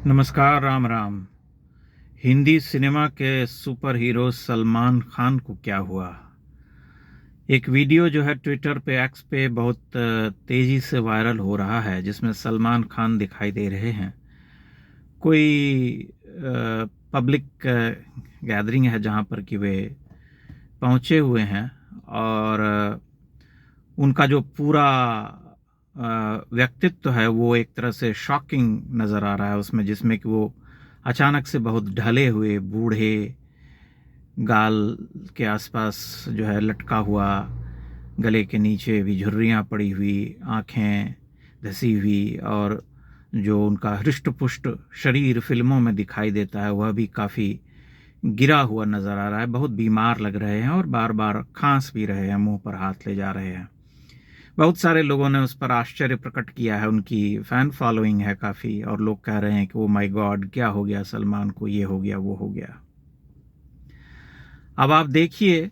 नमस्कार, राम राम। हिंदी सिनेमा के super hero Salman Khan को क्या हुआ? एक वीडियो जो है ट्विटर पे, एक्स पे बहुत तेजी से वायरल हो रहा है, जिसमें सलमान खान दिखाई दे रहे हैं। कोई पब्लिक गैदरिंग है जहां पर कि वे पहुंचे हुए हैं और उनका जो पूरा व्यक्तित्व है वो एक तरह से शॉकिंग नज़र आ रहा है उसमें, जिसमें कि वो अचानक से बहुत ढले हुए, बूढ़े, गाल के आसपास जो है लटका हुआ, गले के नीचे भी झुर्रियाँ पड़ी हुई, आँखें धसी हुई, और जो उनका हृष्ट-पुष्ट शरीर फ़िल्मों में दिखाई देता है, वह भी काफ़ी गिरा हुआ नज़र आ रहा है। बहुत बीमार लग रहे हैं और बार-बार खाँस भी रहे हैं, मुँह पर हाथ ले जा रहे हैं। बहुत सारे लोगों ने उस पर आश्चर्य प्रकट किया है, उनकी फ़ैन फ़ॉलोइंग है काफ़ी, और लोग कह रहे हैं कि ओह माय गॉड! क्या हो गया सलमान को, ये हो गया, वो हो गया। अब आप देखिए,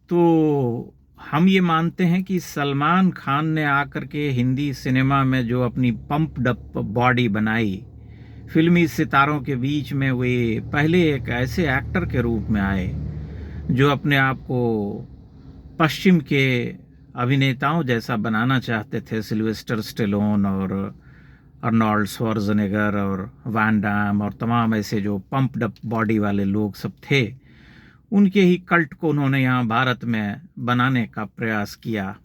तो हम ये मानते हैं कि सलमान खान ने आकर के हिंदी सिनेमा में जो अपनी पंप्ड अप बॉडी बनाई, फ़िल्मी सितारों के बीच में वे पहले एक ऐसे एक्टर के रूप में आए, जो अपने आप को पश्चिम के अभिनेताओं जैसा बनाना चाहते थे। सिल्वेस्टर स्टेलोन और अर्नोल्ड श्वार्ज़नेगर और वैन डाम और तमाम ऐसे जो पंप्ड अप बॉडी वाले लोग सब थे, उनके ही कल्ट को उन्होंने यहाँ भारत में बनाने का प्रयास किया।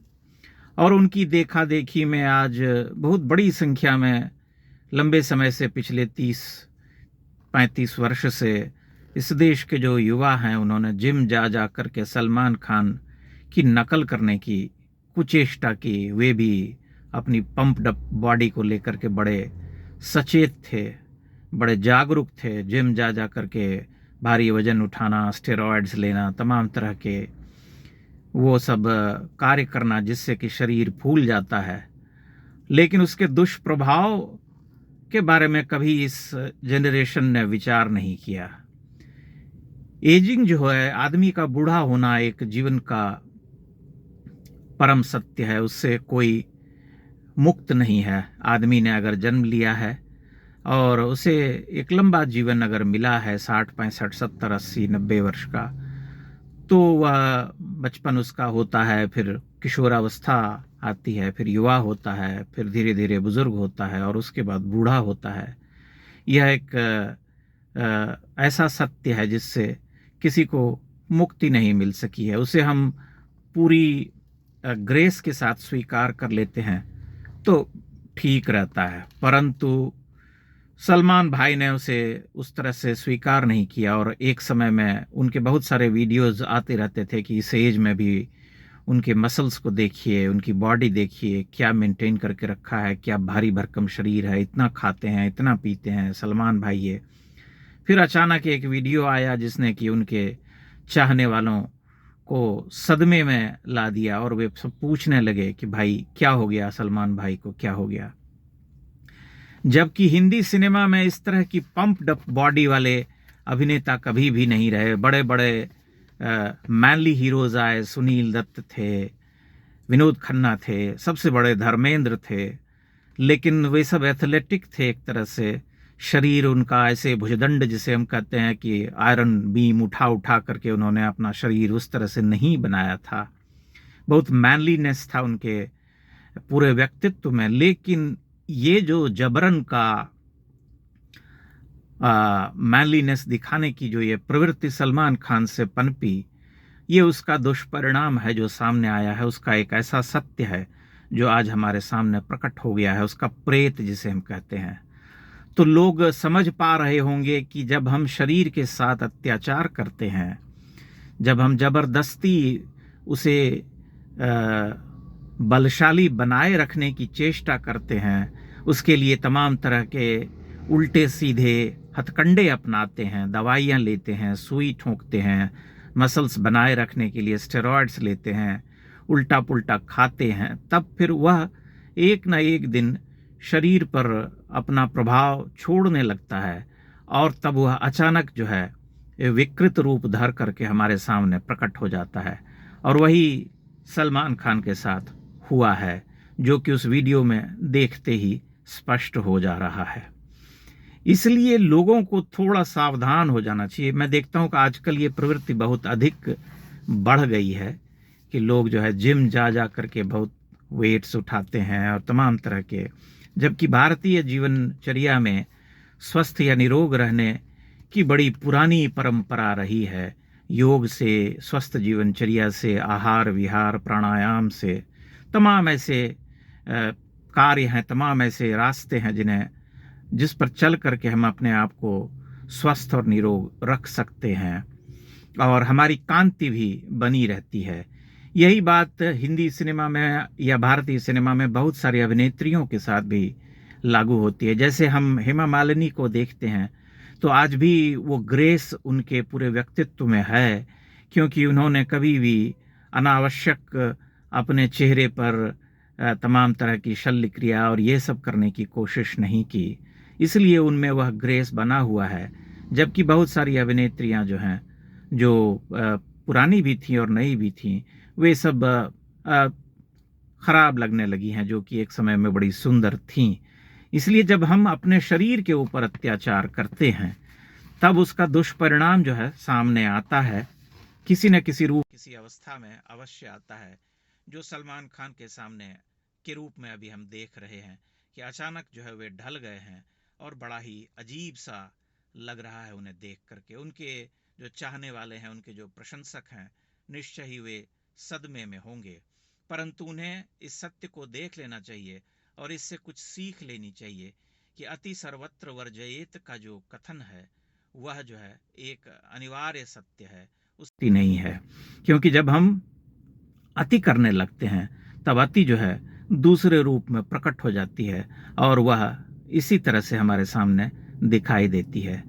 और उनकी देखा-देखी में आज बहुत बड़ी संख्या में, लंबे समय से, पिछले 30-35 वर्ष से इस देश के जो युवा हैं, उन्होंने जिम जा कर के सलमान खान की नकल करने की कुचेष्टा की। वे भी अपनी पंप्ड अप बॉडी को लेकर के बड़े सचेत थे, बड़े जागरूक थे। जिम जा कर के भारी वजन उठाना, स्टेरॉयड्स लेना, तमाम तरह के वो सब कार्य करना, जिससे कि शरीर फूल जाता है। लेकिन उसके दुष्प्रभाव के बारे में कभी इस जनरेशन ने विचार नहीं किया। एजिंग जो है, आदमी का बूढ़ा होना एक जीवन का परम सत्य है, उससे कोई मुक्त नहीं है। आदमी ने अगर जन्म लिया है और उसे एक लंबा जीवन अगर मिला है, 60, 65, 70, 80, 90 वर्ष का, तो वह बचपन उसका होता है, फिर किशोरावस्था आती है, फिर युवा होता है, फिर धीरे-धीरे बुजुर्ग होता है और उसके बाद बूढ़ा होता है। यह एक ऐसा सत्य है जिससे किसी को मुक्ति नहीं मिल सकी है। उसे हम पूरी ग्रेस के साथ स्वीकार कर लेते हैं तो ठीक रहता है, परंतु सलमान भाई ने उसे उस तरह से स्वीकार नहीं किया। और एक समय में उनके बहुत सारे वीडियोज़ आते रहते थे कि इस एज में भी उनके मसल्स को देखिए, उनकी बॉडी देखिए, क्या मेंटेन करके रखा है, क्या भारी भरकम शरीर है, इतना खाते हैं, इतना पीते हैं सलमान भाई ये। फिर अचानक एक वीडियो आया जिसने कि उनके चाहने वालों को सदमे में ला दिया, और वे सब पूछने लगे कि भाई क्या हो गया, सलमान भाई को क्या हो गया। जबकि हिंदी सिनेमा में इस तरह की पंप्ड अप बॉडी वाले अभिनेता कभी भी नहीं रहे। बड़े बड़े मैनली हीरोज आए, सुनील दत्त थे, विनोद खन्ना थे, सबसे बड़े धर्मेंद्र थे, लेकिन वे सब एथलेटिक थे एक तरह से। शरीर उनका ऐसे भुजदंड, जिसे हम कहते हैं कि आयरन बीम उठा उठा करके उन्होंने अपना शरीर उस तरह से नहीं बनाया था। बहुत मैनलीनेस था उनके पूरे व्यक्तित्व में। लेकिन ये जो जबरन का मैनलीनेस दिखाने की जो ये प्रवृत्ति सलमान खान से पनपी, ये उसका दुष्परिणाम है जो सामने आया है। उसका एक ऐसा सत्य है जो आज हमारे सामने प्रकट हो गया है, उसका प्रेत जिसे हम कहते हैं। तो लोग समझ पा रहे होंगे कि जब हम शरीर के साथ अत्याचार करते हैं, जब हम जबरदस्ती उसे बलशाली बनाए रखने की चेष्टा करते हैं, उसके लिए तमाम तरह के उल्टे सीधे हथकंडे अपनाते हैं, दवाइयाँ लेते हैं, सुई ठोंकते हैं, मसल्स बनाए रखने के लिए स्टेरॉयड्स लेते हैं, उल्टा पुल्टा खाते हैं, तब फिर वह एक न एक दिन शरीर पर अपना प्रभाव छोड़ने लगता है, और तब वह अचानक जो है विकृत रूप धर करके हमारे सामने प्रकट हो जाता है। और वही सलमान खान के साथ हुआ है, जो कि उस वीडियो में देखते ही स्पष्ट हो जा रहा है। इसलिए लोगों को थोड़ा सावधान हो जाना चाहिए। मैं देखता हूं कि आजकल ये प्रवृत्ति बहुत अधिक बढ़ गई है कि लोग जो है जिम जा जा करके बहुत वेट्स उठाते हैं और तमाम तरह के, जबकि भारतीय जीवनचर्या में स्वस्थ या निरोग रहने की बड़ी पुरानी परंपरा रही है। योग से, स्वस्थ जीवनचर्या से, आहार विहार प्राणायाम से, तमाम ऐसे कार्य हैं, तमाम ऐसे रास्ते हैं जिस पर चल करके हम अपने आप को स्वस्थ और निरोग रख सकते हैं और हमारी कांति भी बनी रहती है। यही बात हिंदी सिनेमा में या भारतीय सिनेमा में बहुत सारी अभिनेत्रियों के साथ भी लागू होती है। जैसे हम हेमा मालिनी को देखते हैं तो आज भी वो ग्रेस उनके पूरे व्यक्तित्व में है, क्योंकि उन्होंने कभी भी अनावश्यक अपने चेहरे पर तमाम तरह की शल्य क्रिया और ये सब करने की कोशिश नहीं की, इसलिए उनमें वह ग्रेस बना हुआ है। जबकि बहुत सारी अभिनेत्रियां जो हैं, जो पुरानी भी थी और नई भी थी, वे सब खराब लगने लगी हैं, जो कि एक समय में बड़ी सुंदर थीं। इसलिए जब हम अपने शरीर के ऊपर अत्याचार करते हैं तब उसका दुष्परिणाम जो है सामने आता है, किसी न किसी रूप, किसी अवस्था में अवश्य आता है, जो सलमान खान के सामने के रूप में अभी हम देख रहे हैं कि अचानक जो है वे ढल गए हैं और बड़ा ही अजीब सा लग रहा है उन्हें देख करके। उनके जो चाहने वाले हैं, उनके जो प्रशंसक हैं, निश्चय ही वे सदमे में होंगे, परंतु उन्हें इस सत्य को देख लेना चाहिए और इससे कुछ सीख लेनी चाहिए कि अति सर्वत्र वर्जयेत का जो कथन है वह जो है एक अनिवार्य सत्य है, उसकी नहीं है। क्योंकि जब हम अति करने लगते हैं तब अति जो है दूसरे रूप में प्रकट हो जाती है और वह इसी तरह से हमारे सामने दिखाई देती है।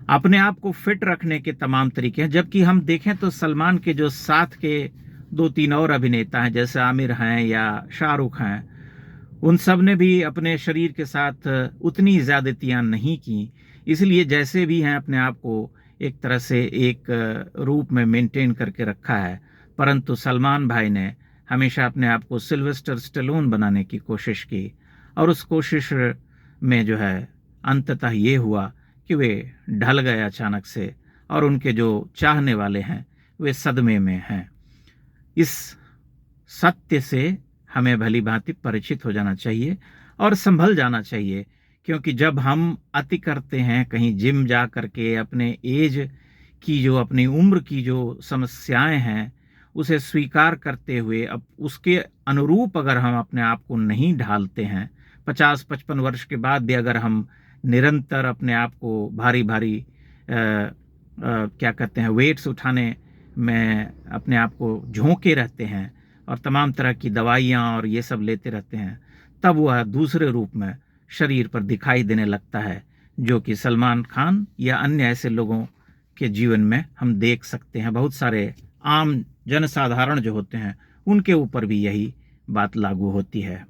अपने आप को फिट रखने के तमाम तरीके हैं। जबकि हम देखें तो सलमान के जो साथ के 2-3 और अभिनेता हैं, जैसे आमिर हैं या शाहरुख हैं, उन सब ने भी अपने शरीर के साथ उतनी ज्यादतियां नहीं की। इसलिए जैसे भी हैं अपने आप को एक तरह से एक रूप में मेंटेन करके रखा है, परंतु सलमान भाई ने हमेशा अपने आप को सिल्वेस्टर स्टेलोन बनाने की कोशिश की और उस कोशिश में जो है अंततः ये हुआ कि वे ढल गए अचानक से और उनके जो चाहने वाले हैं वे सदमे में हैं। इस सत्य से हमें भली भांति परिचित हो जाना चाहिए और संभल जाना चाहिए, क्योंकि जब हम अति करते हैं, कहीं जिम जा करके अपने एज की जो, अपनी उम्र की जो समस्याएं हैं उसे स्वीकार करते हुए अब उसके अनुरूप अगर हम अपने आप को नहीं ढालते हैं, 50-55 वर्ष के बाद भी अगर हम निरंतर अपने आप को भारी भारी क्या कहते हैं वेट्स उठाने में अपने आप को झोंके रहते हैं और तमाम तरह की दवाइयाँ और ये सब लेते रहते हैं, तब वह दूसरे रूप में शरीर पर दिखाई देने लगता है, जो कि सलमान खान या अन्य ऐसे लोगों के जीवन में हम देख सकते हैं। बहुत सारे आम जनसाधारण जो होते हैं उनके ऊपर भी यही बात लागू होती है।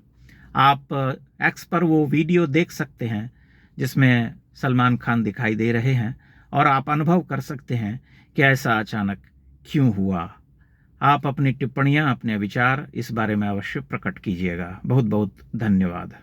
आप एक्स पर वो वीडियो देख सकते हैं जिसमें सलमान खान दिखाई दे रहे हैं और आप अनुभव कर सकते हैं कि ऐसा अचानक क्यों हुआ। आप अपनी टिप्पणियां, अपने विचार इस बारे में अवश्य प्रकट कीजिएगा। बहुत बहुत धन्यवाद।